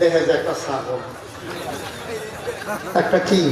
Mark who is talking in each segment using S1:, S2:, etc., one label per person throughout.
S1: দেখা যায় একটা ছাগল, একটা কি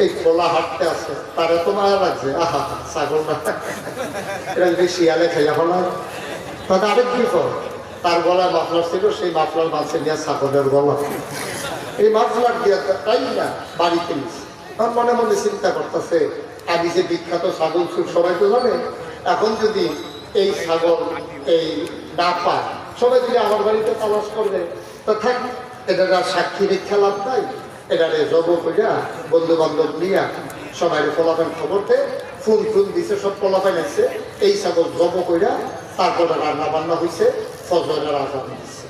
S1: এই খোলা হাঁটতে আছে, তার এত মায়া লাগছে, আহা ছাগলটা এটা যদি শিয়ালে খাইয়া ফেলার। তাতে আরেক বিপদ, তার গলায় মাফলার ছিল, সেই মাফলার বাঁচে নিয়ে ছাগলের গলা, এই মাফলার দিয়ে তাই না বাড়িতে নিচ্ছে। তার মনে মনে চিন্তা করতেছে, আমি যে বিখ্যাত ছাগল চুর সবাই তো জানে, এখন যদি এই ছাগল এই না পায়, সবাই যদি আমার বাড়িতে তালাশ করবে, তা থাক, এটা সাক্ষী রেখা লাভ নাই, এটারে জব কইরা বন্ধু বান্ধব নিয়া সবাই ফলাফল খবরতে ফুল ফুল দিছে, সব ফলাফল আসছে, এই ছাগল জব কইরা তারপরে রান্না বান্না হয়েছে, ফজরের আজান দিচ্ছে।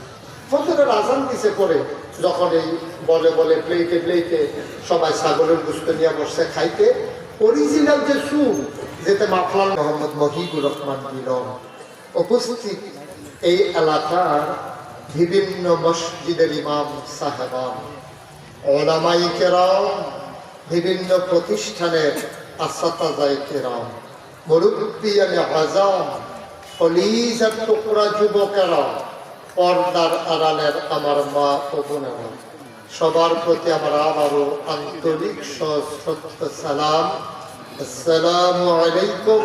S1: ফজরের আজান দিছে পরে যখন এই বলে বলে প্লেটে প্লেটে সবাই ছাগলের গুস্ত নিয়ে বসছে খাইতে, অরিজিনাল যে সুর যেতে মাফলাল মোহাম্মদ মহিবুর রহমান মিলন উপস্থিত এই এলাকার বিভিন্ন মসজিদের ইমাম সাহেবান, ওলামায়ে কেরাম, বিভিন্ন প্রতিষ্ঠানের আসাতাজায়ে কেরাম, মুরব্বিয়ানে আযাম, কলিজার টুকরা যুবকেরা, পর্দার আড়ালের আমার মা ও বোনেরা, সবার প্রতি আমার আবারও আন্তরিক সশ্রদ্ধ সালাম। আসসালামু আলাইকুম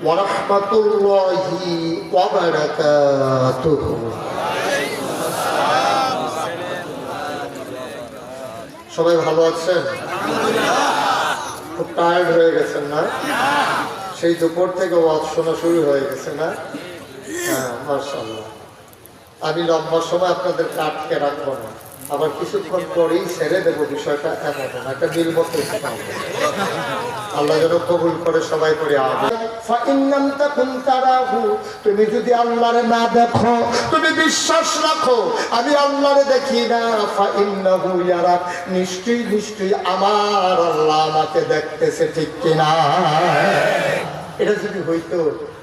S1: ওয়া রাহমাতুল্লাহি ওয়া বারাকাতুহু। সবাই ভালো আছেন? খুব টায়ার্ড হয়ে গেছেন না? সেই দুপুর থেকে ওয়াজ শোনা শুরু হয়ে গেছে না? হ্যাঁ, মাশাআল্লাহ। আমি লম্বা সময় আপনাদের আটকে রাখবো না, আবার কিছুক্ষণ পরেই ছেড়ে দেবো, বিষয়টা এমন একটা নির্মত। আল্লাহ যেন কবুল করে, সবাই করে আমিন। তুমি যদি আল্লাহরে না দেখো, তুমি বিশ্বাস রাখো আমি আল্লাহরে দেখি না, নিশ্চয়ই নিশ্চয়ই আমার আল্লাহ আমাকে দেখতেছে, ঠিক কিনা? এটা যদি হইতো,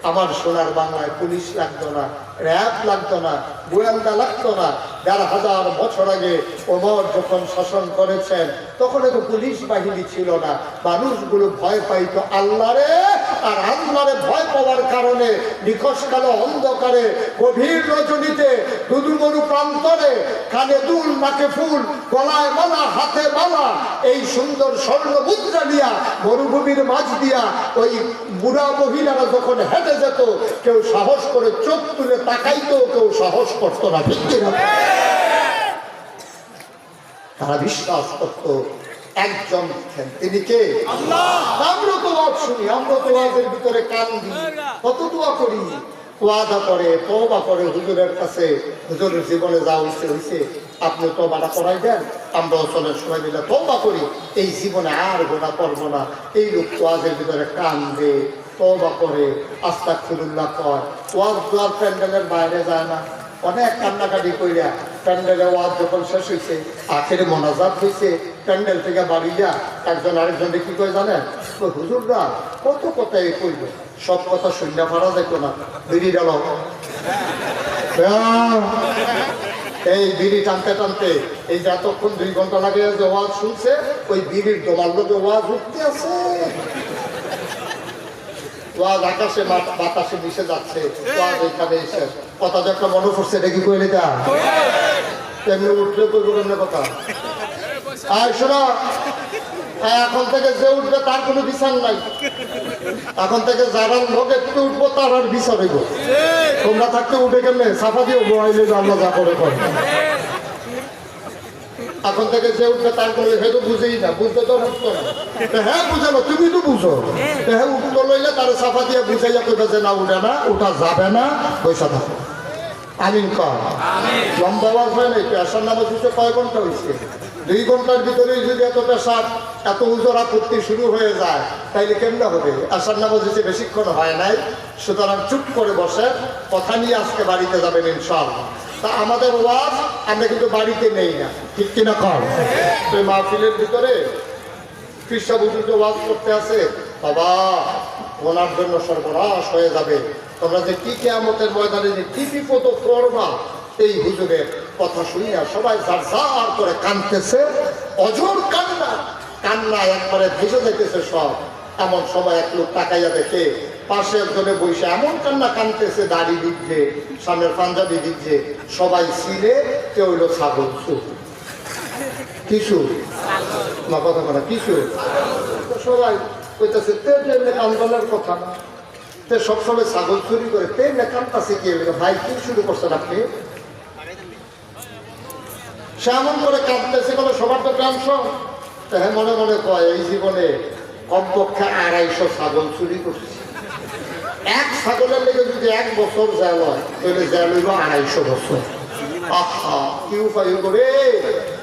S1: আমার সোনার বাংলায় পুলিশ লাগতো না, র্যাব লাগতো না, গোয়েন্দা লাগতো না। ১,৫০০ বছর আগে ওমর যখন শাসন করেছেন, তখন তো পুলিশ বাহিনী ছিল না, মানুষগুলো ভয় পাইতো আল্লাহরে। আর আল্লাহরে ভয় পাওয়ার কারণে নিখোশকালে অন্ধকারে গভীর রজনীতে দুদুমরু প্রান্তরে কানে দুল, নাকে ফুল, গলায় মালা, হাতে মালা, এই সুন্দর স্বর্ণ মুদ্রা দিয়া মরুভূমির মাঝ দিয়া ওই বুড়া মহিলারা যখন হেঁটে যেত, কেউ সাহস করে চোখ তুলে তাকাইতো, কেউ সাহস করতো না, ঠিক কিনা? তারা বিশ্বাস করতো একজন আছেন, তিনি কে? আল্লাহ। আমরা তো ওয়াজ শুনি, আমরা তো ওয়াজের ভিতরে কান দিই, কত দোয়া করি, ওয়াদা করে, তওবা করে হুজুরের কাছে, হুজুরের জীবনে যা হয়েছে আপনি তওবাটা করাই দেন, আমরা চলের সময় মিলে তওবা করি, এই জীবনে আর গুনাহ করবো না। এই লোক ওয়াজের ভিতরে কান দেয়, তওবা করে, আস্তাগফিরুল্লাহ কয়, ওয়াজ দুয়ার প্যান্ডেলের বাইরে যায় না, অনেক কান্নাকাটি কইরা প্যান্ডেলে ওয়াজ যখন শেষ হয়েছে, আখেরে মোনাজাত হয়েছে, প্যান্ডেল থেকে বাড়ি যা একজন আরেকজনকে কি করে জানেন? হুজুররা কত কথাই কইল, সব কথা শূন্য ফারা যেত না, বিড়ি গেল, এই বিড়ি টানতে টানতে এই যে এতক্ষণ 2 ঘন্টা লাগে যে ওয়াজ শুনছে, ওই বিড়ির দোমার লোকে ওয়াজ উঠতে আছে, ওয়াজ আকাশে বাতাসে মিশে যাচ্ছে, ওয়াজ এখানে এসে কথা যে একটা মনে পড়ছে, এটা কি কইলে তা এমনি উঠলে কইব কেমনে কথা? আর শোনো, এখন থেকে যে উঠবে তার কোনো বিচার নাই, এখন থেকে যারা লোক একটু উঠবো তার আর বিচার হইব। তোমরা থাকতে উঠে কেমনে সাফা দিয়ে বইলে আল্লাহ যা করে করে, এখন থেকে যে উঠবে তার কোনো হেতু বুঝেই না, বুঝতে তো উঠতো না। হ্যাঁ বুঝানো, তুমি তো বুঝো, হ্যাঁ উঠতো লইলে তার সাফা দিয়ে বুঝাইয়া কইবে যে না উঠে না, উঠা যাবে না, পয়সা থাকো। আমিন কর। লম্বা আওয়াজ হয় না, একটু আসার নামাজ হচ্ছে কয় ঘন্টা হয়েছে? 2 ঘন্টার ভিতরেই যদি এত পেশাব, এত উজর আপত্তি শুরু হয়ে যায়, তাইলে কেমনে হবে? আসার নামাজ হচ্ছে বেশিক্ষণ হয় নাই, সুতরাং চুপ করে বসে কথা নিয়ে আজকে বাড়িতে যাবেন ইনশাআল্লাহ। তা আমাদের ওয়াজ আমরা কিন্তু বাড়িতে নেই না, ঠিক কিনা কর? তো মাহফিলের ভিতরে কৃষ্ণ বুজুর্গ ওয়াজ করতে আছে, বাবা ওনার জন্য সর্বনাশ হয়ে যাবে, তোমরা যে কি কিয়ামতের ময়দানে যে কি বিপদ করবা, এই হুজুরের কথা শুনিয়া সবাই জার করে কাঁদতেছে, অজর কান্না, কান্না একবারে ভেসে যাইতেছে সব। এমন সময় এক লোক তাকাইয়া দেখে পাশে একজনে বসে এমন কান্না কানতেছে, দাড়ি দিচ্ছে, সামনের পাঞ্জাবি দিচ্ছে, সবাই ছিলে কেউ হইল ছাগল চুর। কিছু না কথা বলা কিছু সবাই কইতেছে তেমনি কান্দনের কথা না, তে সবসময় ছাগল চুরি করে তেমনি কান্দাছে কি ভাই কি শুরু করছেন আপনি? সে এমন করে কাঁদতেছে বলে সবার তো টেনশন। হ্যাঁ মনে মনে কয় এই জীবনে কমপক্ষে 250 ছাগল চুরি করছে। এক ছাগলের লেগে যদি 1 বছর জেল হয় তাহলে জেল হইব 250 বছর। আহা কি উপায় করে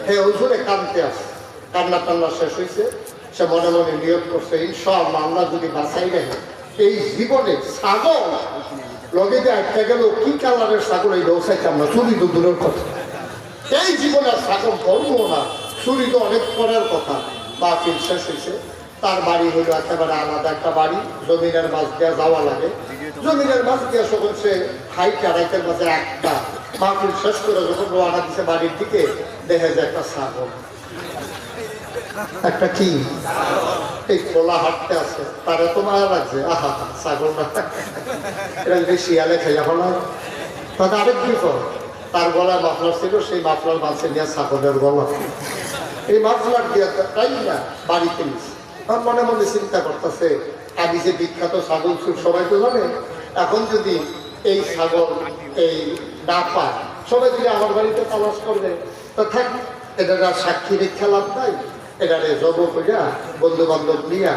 S1: হে হুজুরে কাঁদতে আসে। কান্না টান্না শেষ হয়েছে, সে মনে মনে নিয়োগ করছে ইনশাআল্লাহ আল্লাহ যদি বাঁচাই রাখে এই জীবনে ছাগল লগে যে আটকা গেল কি কালারের ছাগল এই ব্যবসায়টা আমরা চুরি তো দূরের কথা, এই জীবনে আর ছাগল করবো না, চুরি তো অনেক পরের কথা। বাকিল শেষ হয়েছে। তার বাড়ি হলো একেবারে আলাদা একটা বাড়ি, জমিনের মাছ দেওয়া যাওয়া লাগে। জমিনের মাছ দেওয়া সকল সে হাইটা রাইতের মাঝে একটা বাকিল শেষ করে যখন রোয়ানা দিচ্ছে বাড়ির দিকে দেখে যায় একটা ছাগল। একটা কি এই খোলা হাঁটতে আছে, তারা তো মায়া লাগছে আহা ছাগল না এটা যদি শিয়ালে খেলা হলো। তাদের আরেক বিপদ, তার গলায় মাফলার ছিল, সেই মাফলার বাঁচে নিয়ে ছাগলের গলা, এই মাফলার দিয়ে তাই না বাড়িতে নিচ্ছে। আমার মনে মনে চিন্তা করতেছে আমি যে বিখ্যাত ছাগল চুর সবাই তো জানে, এখন যদি এই ছাগল এই না পায় সবাই যদি আমার বাড়িতে তালাশ করবে তো থাক, এটা সাক্ষী রেখা লাভ নাই, এটারে জব কইরা বন্ধু বান্ধব নিয়ে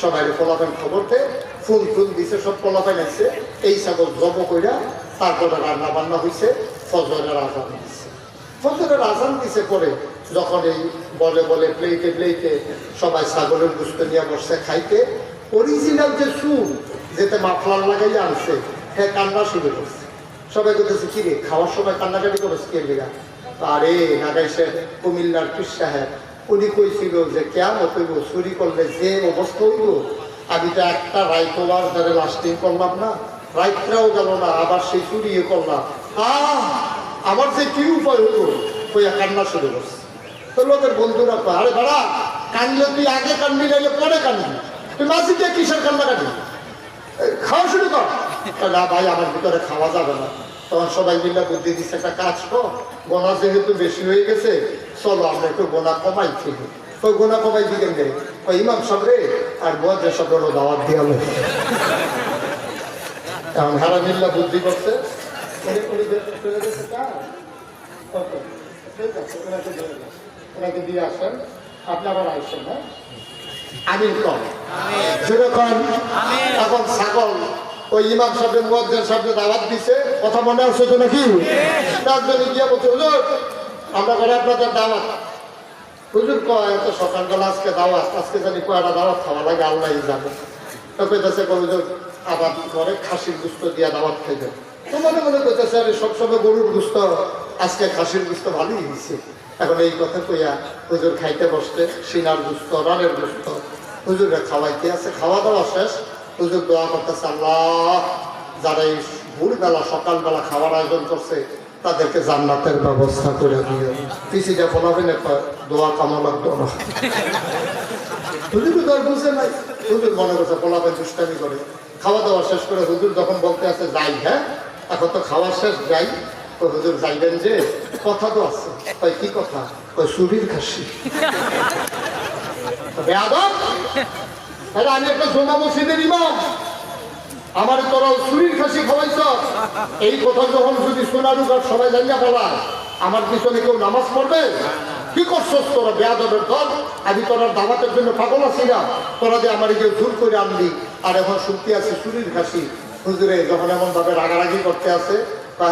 S1: সবাই পোলাপেন খবরতে ফুল ফুল দিছে, সব পোলাপেন আসছে, এই ছাগল জব কইরা তারপরে রান্না বান্না হয়েছে, ফজরের আজান দিচ্ছে। ফজরের আজান দিছে পরে যখন এই বলে বলে প্লেটে প্লেটে সবাই ছাগলের গুস্ত নিয়ে বসছে খাইতে, অরিজিনাল যে সুর যেতে মাফলার লাগাইয়া আনছে হ্যাঁ কান্না শুরু করছে। সবাই বলতেছে কি রে খাওয়ার সময় কান্নাকাটি করেছে কে লেগা? আরে নাগাইছে কুমিল্লার পীর সাহেব, উনি কইছিল যে কেমন হইব চুরি করলে যে অবস্থা হইব। আমি তো একটা রাইতোয়ার ধরে লাস্টিং করলাম না, রাইতটাও গেল না, আবার সেই চুরিয়ে করলাম, আমার যে কি উপায় হইব কইয়া কান্না শুরু করছে। তো লোকের বন্ধুরা কয় আরে ভাড়া কানলে তুই আগে কানবি নাইলে পরে কানবি, তুই মাঝি দিয়ে কিসের কান্না কাটবি, খাওয়া শুরু কর। না ভাই আমার ভিতরে খাওয়া যাবে না। তখন সবাই মিলে বুদ্ধি দিচ্ছে একটা কাজ কর, গোনা যেহেতু বেশি হয়ে গেছে চলো আমরা একটু গোনা কমাই খেলি। ওই গোনা কমাই দিকেন রে ওই ইমাম সাবরে আর বোঝে সবেরও দাওয়াত দিয়ে এখন হারা মিল্লা বুদ্ধি করছে ওনাকে দিয়ে আসেন, আপনি আবার আসছেন হ্যাঁ আমিন কম যেরকম। এখন ছাগল ওই ইমাম সাহেব মুয়াজ্জিন সাহেব দাওয়াত দিছে, কথা মনে আছে তো নাকি? একজনে গিয়ে বলছে হুজুর আমরা করে আপনাদের দাওয়াত। হুজুর কয় এত সকালবেলা আজকে দাওয়াত, আজকে জানি কয়টা দাওয়াত খাওয়া লাগে আল্লাহই জানে। তো কইতেছে হুজুর আবার ঘরে খাসির গুস্ত দিয়া দাওয়াত খাইবে। তো মনে মনে কইতেছে আরে সবসময় গরুর গুস্ত, আজকে খাসির গুস্ত ভালোই হয়েছে। এখন এই কথা কইয়া হুজুর খাইতে বসতে সিনার গুস্ত রানের গুস্ত হুজুরে খাওয়াইতে আছে। খাওয়া দাওয়া শেষ, হুজুর দোয়া করতেছে আল্লাহ যারা এই ভোরবেলা সকালবেলা খাওয়ার আয়োজন করছে তাদেরকে জান্নাতের ব্যবস্থা করে দিও। পিছিয়ে বলাবেন দোয়া কামনা লাগতো না। হুজুর তো আর বুঝে নাই, হুজুর মনে করছে বলাবেন দুষ্টামি করে। খাওয়া দাওয়া শেষ করে হুজুর যখন বলতে আছে যাই, হ্যাঁ এখন তো খাওয়া শেষ যাই, তো হুজুর যাইবেন যে কথা তো আছে। কয় কি কথা? কয় চুরির খাসি। আমি একটা জমা মসজিদের ইমাম, আমার তোরা চুরির খাসি খাওয়াইছ, এই কথা যখন যদি সোনারুগার সবাই জানিয়া বলা আমার পিছনে কেউ নামাজ পড়বে? কি করছস তোরা বেয়াদবের দল? আমি তোরার দাওয়াতের জন্য পাগল আছি না, তোরা যে আমার কেউ জোর করে আনলি, আর এখন শুনতে আছে চুরির খাসি। হুজুরে যখন এমন ভাবে রাগারাগি করতে আছে,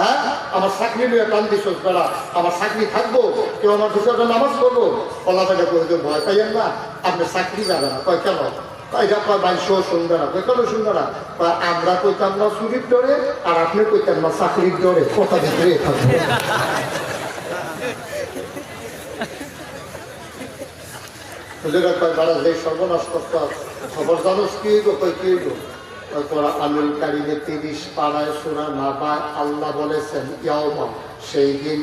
S1: হ্যাঁ আমার চাকরি নিয়ে টান দিস বেড়া, আমার চাকরি থাকবো, কেউ আমার পিছনে নামাজ পড়বো। কলা থেকে হুজুর ভয় পাইয়েন না, আপনার চাকরি যাবে না। কয় কেন? এটা কয় বাইশও শুনবে না। কই কেন শুনবে না? আমরা কইতাম না চুরির ডরে, আর আপনি কইতাম না চাকরির ডরে, কথা ভিতরে থাকবে। হুজুরা কয় বাড়া যে সর্বনাশ করতে খবর জানোস কি হইব? কই কি হইব? তোরা আলুল কারিমে 30 পাড়ায় সূরা নাবা আল্লাহ বলেছেন ইয়াউমা, সেই দিন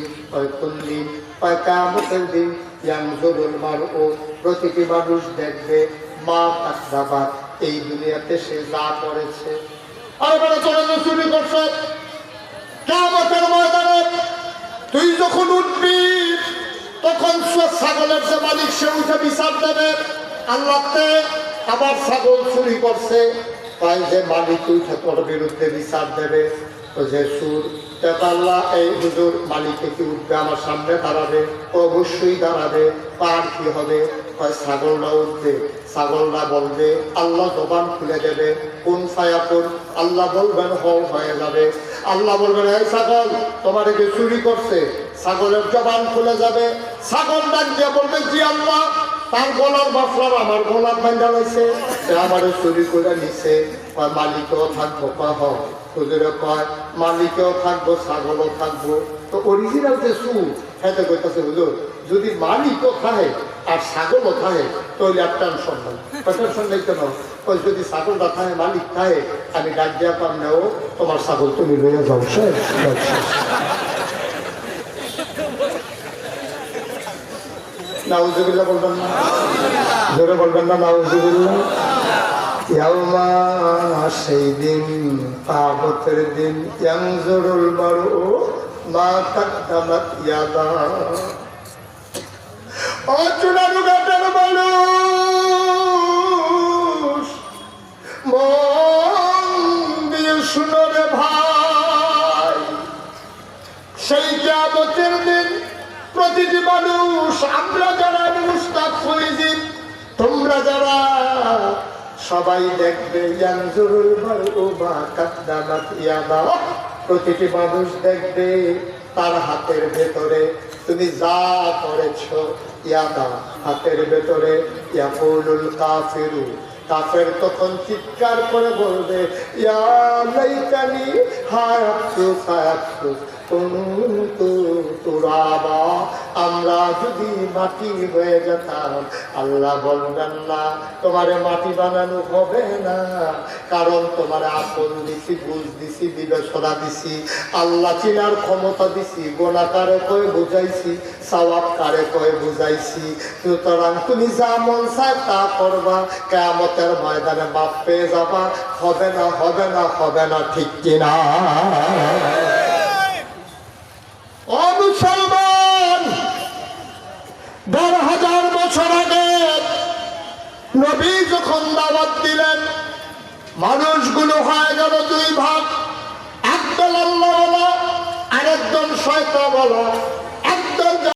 S1: কোন দিন? কিয়ামতের দিন। ইয়ানজুরুল মারউ, প্রতিটি মানুষ দেখবে মা কাসবাত, এই দুনিয়াতে সে যা করেছে। আর এবারে তোরা যে চুরি করছে, কিয়ামতের ময়দানে তুই যখন উঠবি তখন ছাগলের যে মালিক সে উঠে বিচার দেবে আল্লাহতে। আবার ছাগল চুরি করছে, তাই যে মালিক উঠে তোর বিরুদ্ধে বিচার দেবে। তো যে সুর আল্লাহ এই হুজুর মালিকে কি উঠবে আমার সামনে দাঁড়াবে? অবশ্যই দাঁড়াবে। তার কি হবে? ছাগলটা উঠবে, ছাগলটা বলবে, আল্লাহ জবান খুলে দেবে, কোন ফায়াকুন, আল্লাহ বলবেন হয়ে যাবে। আল্লাহ বলবেন এই ছাগল তোমার কি চুরি করছে? ছাগলের জবান খুলে যাবে। ছাগল ডাক দিয়ে বলবে জি আল্লাহ, তার গলার মাফলার আমার গলার বান্ধা হয়েছে, আমারও চুরি করে নিছে। মালিকও থাকবো, হুজুরে কয় মালিকেও থাকবো ছাগলও থাকবো। তো অরিজিনাল যে সুর হেঁটে কইতেছে হুজুর যদি মালিকও খায় আর ছাগলও খায় তাহলে আর টেনশন নাই। টেনশন নেই কেন? ওই যদি ছাগলটা খায় মালিক খায় আমি ডাক দিয়া পাম নেও, তোমার ছাগল তুমি লইয়া যাও। নাউজুবিল্লাহ বলবেন না? জোরে বলবেন না নাউজুবিল্লাহ? ইয়াউমা সেই দিন, কিয়ামতের দিন, ইয়ানজুরুল মারউ মা কাদ্দামাত ইয়াদা। ও চুনারুঘাটের মানুষ, মন দিয়ে শুনো রে ভাই, সেই কিয়ামতের দিন প্রতিটি মানুষ, আমরা যারা মুস্তাক হয়েছি, তোমরা যারা সবাই দেখবে ইয়ানজুরুল মারউ মা কাদ্দামাত ইয়াদা। প্রতিটি মানুষ দেখবে তার হাতের ভেতরে তুমি যা করেছো। ইয়াদা হাতের ভেতরে। ইয়াকুলুল কাফিরু, কাফের তখন চিৎকার করে বলবে ইয়া লাইতানি হায় আফসোস হায় আফসোস কুনতু তুরাবা, আমরা যদি মাটি হয়ে যেতাম। আল্লাহ বলবেন না তোমারে মাটি বানানো হবে না, কারণ তোমার আকল দিছি, বুঝ দিছি, বিবেচনা দিছি, আল্লাহ চিনার ক্ষমতা দিছি, গোনাহ কারে কয়ে বুঝাইছি, সওয়াব কারে কয়ে বুঝাইছি। সুতরাং তুমি যা মন চায় তা করবা, কিয়ামতের ময়দানে মাপ পেয়ে যাবা। হবে না, হবে না, হবে না, ঠিক কিনা? ও মুসলমান, ১২,০০০ বছর আগে নবী যখন দাওয়াত দিলেন, মানুষগুলো হয়ে গেল দুই ভাগ। একদল আল্লাহওয়ালা, আরেকদল শয়তানওয়ালা। একদল